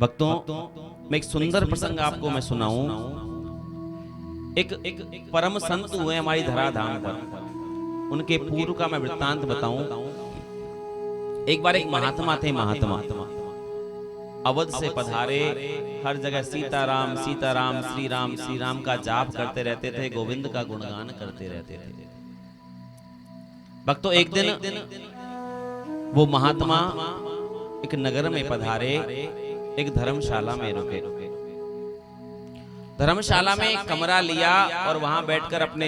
भक्तों, मैं एक सुंदर प्रसंग आपको मैं सुनाऊं। एक परम संत हुए हमारी धराधाम पर, उनके पूर्व का मैं वृत्तांत बताऊं। एक बार एक महात्मा थे, महात्मा अवध से पधारे, हर जगह सीताराम सीताराम श्री राम श्री राम का जाप करते रहते थे, गोविंद का गुणगान करते रहते थे। भक्तों, एक दिन वो महात्मा एक नगर में पधारे, एक धर्मशाला में रुके। धर्मशाला में एक कमरा लिया और वहां बैठकर अपने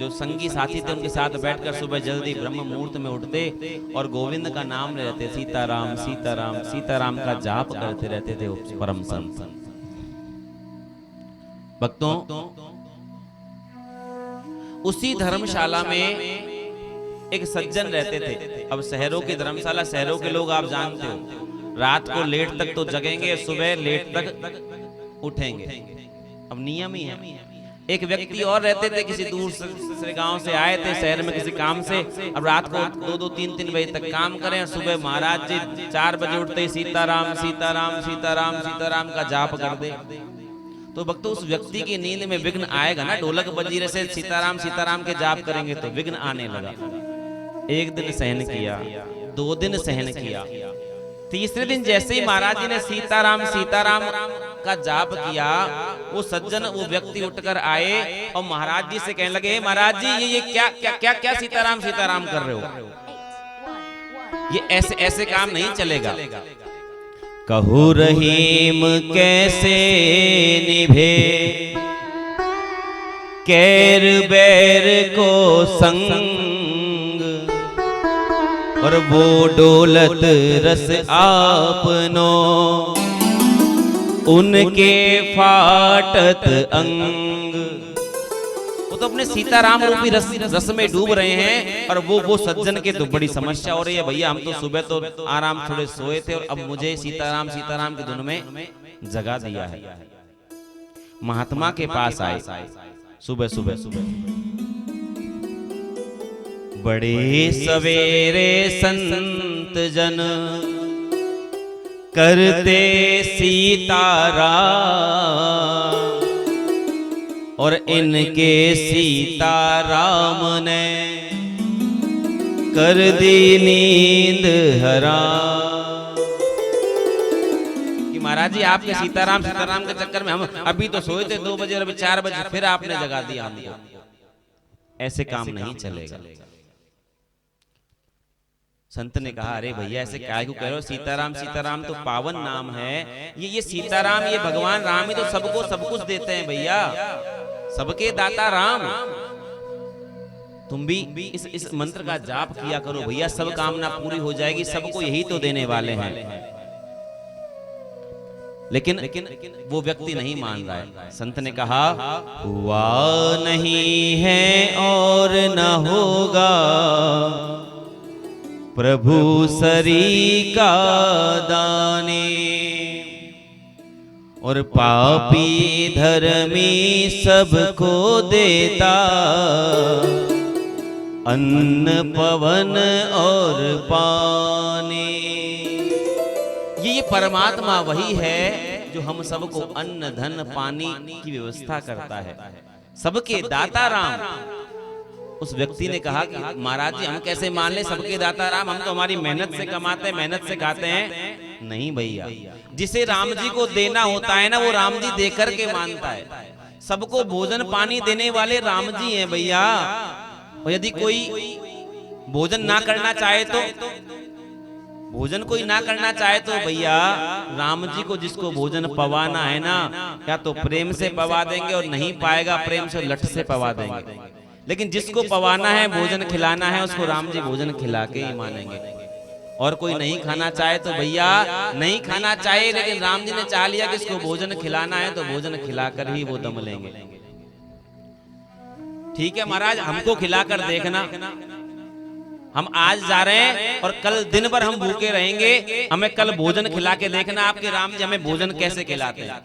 जो संगी साथी थे उनके साथ बैठकर सुबह जल्दी ब्रह्म मुहूर्त में उठते और गोविंद का नाम ले रहते, सीताराम सीताराम सीताराम का जाप करते रहते थे परम संत। भक्तों, उसी धर्मशाला में एक सज्जन रहते थे। अब शहरों की धर्मशाला, शहरों के लोग आप जानते हो, रात को लेट तक तो जगेंगे, सुबह लेट तक उठेंगे, अब नियम ही है। एक व्यक्ति और रहते थे, किसी दूर से गांव से आए थे शहर में किसी काम से, अब रात को 2-2 3-3 बजे तक काम करें और सुबह महाराज जी 4 बजे उठते ही सीताराम सीताराम सीताराम सीताराम का जाप कर दे। तो भक्तों, उस व्यक्ति की नींद में विघ्न आएगा ना, ढोलक बजीरे से सीताराम सीताराम के जाप करेंगे तो विघ्न आने लगा। एक दिन सहन किया, 2 दिन सहन किया, तीसरे दिन जैसे ही महाराज जी ने सीताराम सीताराम का जाप किया, वो सज्जन, वो व्यक्ति उठकर आए और महाराज जी से कहने लगे, महाराज जी ये क्या क्या क्या क्या सीताराम सीताराम कर रहे हो, ये ऐसे ऐसे काम नहीं चलेगा। कहू रहीम कैसे निभे कैर बैर को संग, और वो डोलत रस आपनो उनके फाटत अंग। वो तो अपने सीताराम रूपी रस में डूब रहे हैं और वो सज्जन के तो बड़ी समस्या हो रही है। भैया, हम तो सुबह तो आराम थोड़े सोए थे और अब मुझे सीताराम सीताराम की धुन में जगा दिया है। महात्मा के पास आए सुबह सुबह, बड़े सवेरे संत जन करते सीताराम, और इनके सीताराम ने कर दी नींद हराम। कि महाराज जी, आपके सीताराम सीताराम के चक्कर में हम अभी तो सोए थे 2 बजे और अभी 4 बजे फिर आपने जगा दिया हमको। ऐसे काम नहीं चलेगा। संत ने कहा, अरे भैया ऐसे काहे को कह रहे हो, सीताराम सीताराम तो पावन नाम है। ये सीताराम, ये भगवान राम ही तो सबको सब कुछ देते हैं भैया, सबके दाता राम। तुम भी इस मंत्र का जाप किया करो भैया, सब कामना पूरी हो जाएगी, सबको यही तो देने वाले हैं। लेकिन वो व्यक्ति नहीं मान रहा है। संत ने कहा, हुआ नहीं है और न होगा प्रभु सरी का दाने, और पापी धर्मी सबको देता अन्न पवन और पानी। ये परमात्मा वही है जो हम सबको अन्न धन पानी की व्यवस्था करता है, सबके दाता राम। उस व्यक्ति ने कहा कि महाराज जी, हम कैसे मान ले सबके दाता राम, हम तो हमारी मेहनत से कमाते हैं, मेहनत से खाते हैं। नहीं भैया, जिसे राम जी को देना होता है ना, वो राम जी देकर के मानता है। सबको भोजन पानी देने वाले राम जी हैं भैया। और यदि कोई भोजन ना करना चाहे तो, भोजन कोई ना करना चाहे तो भैया, राम जी को जिसको भोजन पवाना है ना, या तो प्रेम से पवा देंगे, और नहीं पाएगा प्रेम से लठ से पवा देंगे। लेकिन जिसको पवाना है, भोजन खिलाना है, उसको राम जी भोजन खिला के ही मानेंगे। और कोई नहीं खाना चाहे तो भैया नहीं खाना चाहे, लेकिन राम जी ने चाह लिया कि इसको भोजन खिलाना है तो भोजन खिलाकर ही वो दम लेंगे। ठीक है महाराज, हमको खिलाकर देखना, हम आज जा रहे हैं और कल दिन भर हम भूखे रहेंगे, हमें कल भोजन खिला के देखना आपके राम जी हमें भोजन कैसे खिलाते हैं।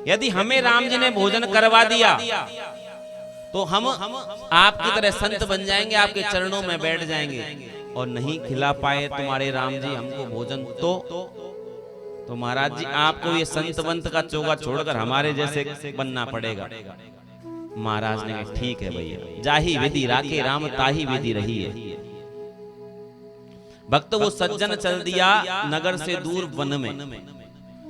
यदि हमें राम जी ने भोजन करवा दिया तो हम आपकी तरह संत बन जाएंगे, आपके चरणों में बैठ जाएंगे। और नहीं खिला पाए तुम्हारे राम जी हमको भोजन, तो तो महाराज जी आपको ये संत वंत का चोगा छोड़कर हमारे जैसे बनना पड़ेगा। महाराज ने कहा ठीक है भैया, जाही विधि राखे राम ताही विधि रही है। भक्त वो सज्जन चल दिया नगर से दूर वन में,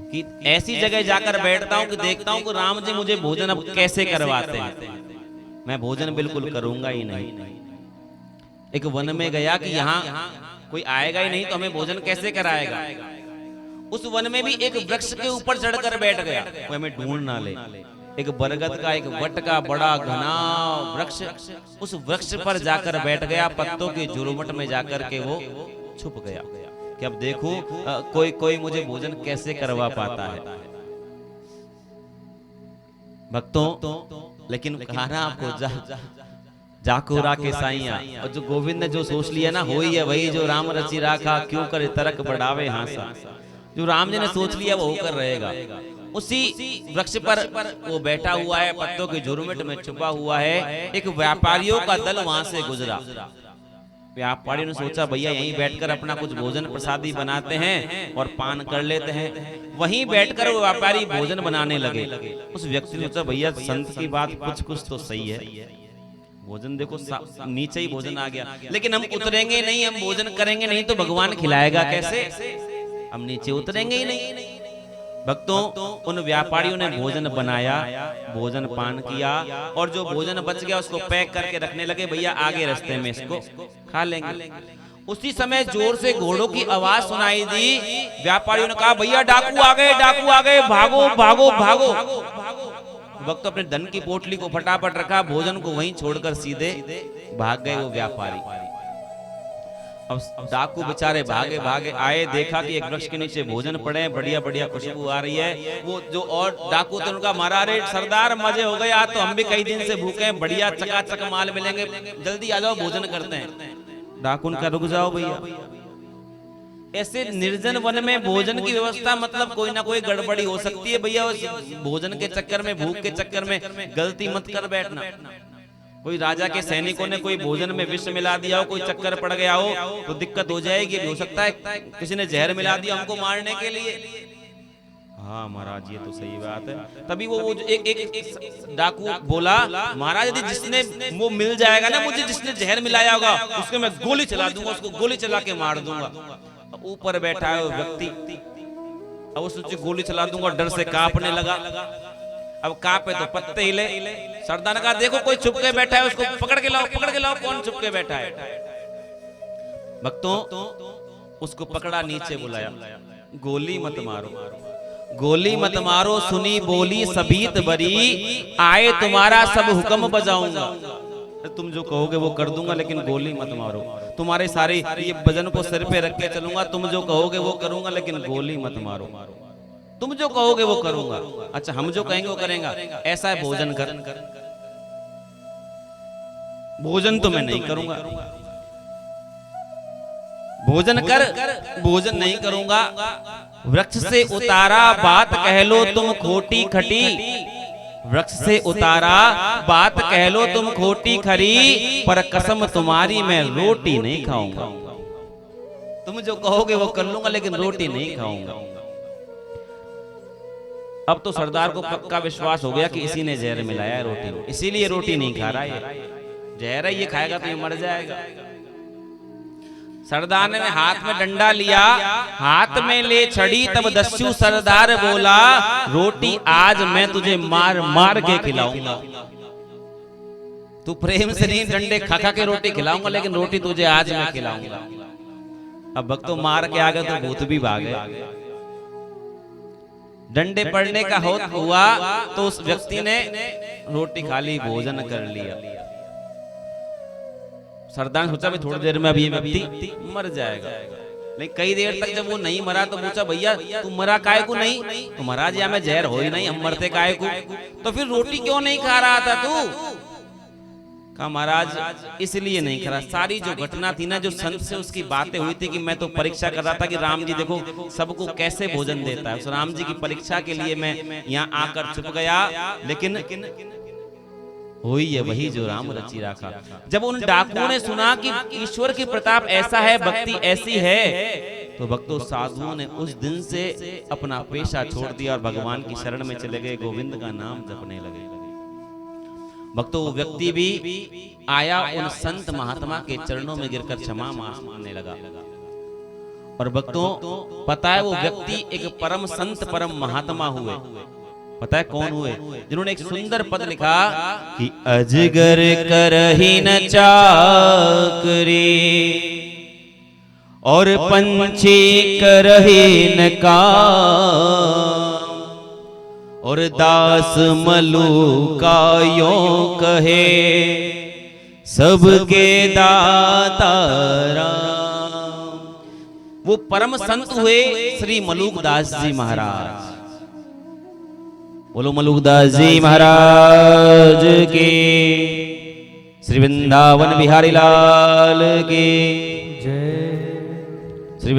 कि ऐसी जगह जाकर बैठता हूं कि देखता हूं कि राम जी मुझे भोजन अब कैसे करवाते हैं, मैं भोजन बिल्कुल करूंगा ही नहीं। एक वन में गया कि यहाँ कोई आएगा ही नहीं तो हमें भोजन कैसे कराएगा। उस वन में भी एक वृक्ष के ऊपर चढ़कर बैठ गया, वो हमें ढूंढ ना ले। एक बरगद का एक वट का बड़ा घना वृक्ष, उस वृक्ष पर जाकर बैठ गया, पत्तों की झुरमुट में जाकर के वो छुप गया कि अब देखो कोई मुझे भोजन कैसे करवा पाता है। भक्तों लेकिन कहा ना आपको जाको राखे साइया, और जो गोविंद ने जो सोच लिया ना हो ही है वही, जो राम रचि राखा क्यों करे तरक बढ़ावे हासा। जो राम जी ने सोच लिया वो होकर रहेगा। उसी वृक्ष पर वो बैठा हुआ है, पत्तों के झुरमुट में छुपा हुआ है। एक व्यापारियों का दल वहां से गुजरा। व्यापारियों ने सोचा भैया यहीं बैठकर अपना कुछ भोजन प्रसादी बनाते हैं और पान कर लेते हैं। वहीं बैठकर वो व्यापारी भोजन बनाने लगे। उस व्यक्ति ने सोचा भैया संत की बात कुछ तो सही है, भोजन देखो नीचे ही भोजन आ गया, लेकिन हम उतरेंगे नहीं, हम भोजन करेंगे नहीं तो भगवान खिलाएगा कैसे, हम नीचे उतरेंगे ही नहीं। भक्तों उन व्यापारियों ने भोजन बनाया, भोजन पान किया, और जो भोजन बच गया उसको पैक करके रखने लगे, भैया आगे रास्ते में इसको खा लेंगे। उसी समय जोर से घोड़ों की आवाज सुनाई दी। व्यापारियों ने कहा भैया डाकू आ गए, डाकू आ गए, भागो भागो भागो। भक्त अपने धन की पोटली को फटाफट रखा, भोजन को वहीं छोड़कर सीधे भाग गए वो व्यापारी। अब डाकू बेचारे भागे भागे आए, देखा कि एक वृक्ष के नीचे भोजन पड़े, बढ़िया बढ़िया खुशबू आ रही है। वो जो और डाकू थे उनका मारा, रे सरदार मजे हो गए, आज तो हम भी कई दिन से भूखे हैं, बढ़िया चकाचक माल मिलेंगे, जल्दी आ जाओ भोजन करते हैं। डाकू उनका रुक जाओ भैया, ऐसे निर्जन वन में भोजन की व्यवस्था मतलब कोई ना कोई गड़बड़ी हो सकती है भैया। उस भोजन के चक्कर में, भूख के चक्कर में गलती मत कर बैठना। कोई राजा के सैनिकों ने कोई भोजन में विष मिला दिया हो, कोई चक्कर पड़ गया हो तो दिक्कत हो जाएगी। हो सकता है किसी ने जहर मिला दिया हमको मारने के लिए। हाँ महाराज ये तो सही बात है। तभी वो एक डाकू बोला महाराज यदि जिसने वो मिल जाएगा ना मुझे, जिसने जहर मिलाया होगा उसको मैं गोली चला दूंगा, उसको गोली चला के मार दूंगा। ऊपर बैठा है वो व्यक्ति, अब उसने गोली चला दूंगा, डर से कांपने लगा। अब कांपे तो पत्ते हिले। सरदार ने कहा देखो कोई छुप के बैठा है, उसको पकड़ के लाओ, पकड़ के लाओ, कौन छुप के बैठा है। भक्तों उसको पकड़ा, नीचे बुलाया, गोली मत मारो, गोली मत मारो, सुनी बोली सबीत बरी, आए तुम्हारा सब हुक्म बजाऊंगा। तुम जो कहोगे वो कर दूंगा, लेकिन गोली मत मारो। तुम्हारे सारे ये वजन को सिर पे रख के चलूंगा, तुम जो कहोगे वो करूंगा, लेकिन गोली मत मारो। तुम जो कहोगे वो करूंगा, अच्छा हम जो कहेंगे वो करेंगे। ऐसा है भोजन कर, भोजन तो मैं नहीं करूंगा, भोजन कर, भोजन नहीं करूंगा। वृक्ष से उतारा बात कह लो तुम खोटी खटी, वृक्ष से उतारा बात कह लो तुम खोटी खरी, पर कसम तुम्हारी मैं रोटी नहीं खाऊंगा। तुम जो कहोगे वो कर लूंगा, लेकिन रोटी नहीं खाऊंगा। अब तो सरदार को पक्का विश्वास हो गया कि इसी ने जहर मिलाया है रोटी में, इसीलिए रोटी नहीं खा रहा है। जहर है ये खाएगा तो ये मर जाएगा। सरदार ने हाथ में डंडा लिया, हाथ में ले छड़ी, तब दस्यु सरदार बोला रोटी आज मैं तुझे मार मार के खिलाऊंगा। तू प्रेम से नहीं डंडे खा खा के रोटी खिलाऊंगा, लेकिन रोटी तुझे आज मैं खिलाऊंगा। अब भक्तों मार के आ गए तो भूत भी भागे। डंडे पड़ने का हुआ तो उस व्यक्ति ने रोटी खा ली, भोजन कर लिया। सरदार ने सोचा भी थोड़ी देर में अभी ये व्यक्ति मर जाएगा, लेकिन कई देर तक जब वो नहीं मरा तो पूछा भैया तू मरा काहे को नहीं? तो महाराज या में जहर हो ही नहीं, हम मरते काहे को? तो फिर रोटी क्यों नहीं खा रहा था तू? कहा महाराज इसलिए नहीं खा रहा, सारी जो घटना थी ना, जो संत से उसकी बातें हुई थी कि मैं तो परीक्षा कर रहा था कि राम जी देखो सबको कैसे भोजन देता है, उस राम जी की परीक्षा के लिए मैं यहाँ आकर छुप गया, लेकिन हुई है वही जो राम रचि राखा। जब उन डाकुओं ने सुना कि ईश्वर की प्रताप ऐसा है, भक्ति ऐसी है, तो भक्तों साधुओं ने उस दिन से अपना पेशा छोड़ दिया और भगवान की शरण में चले गए, गोविंद का नाम जपने लगे। भक्तों वो व्यक्ति भी आया उन संत महात्मा के चरणों में गिरकर क्षमा मांगने लगा। और भक्तों पता है वो व्यक्ति एक परम संत परम महात्मा हुए। पता है कौन हुए? जिन्होंने एक सुंदर पद लिखा कि अजगर करहि न चाकरी और पंछी करहि न काम और दास मलूका यो कहे सबके दाता राम। वो परम संत हुए श्री मलूकदास जी महाराज। बोलो मलूकदास जी महाराज के, श्री वृंदावन बिहारी लाल के।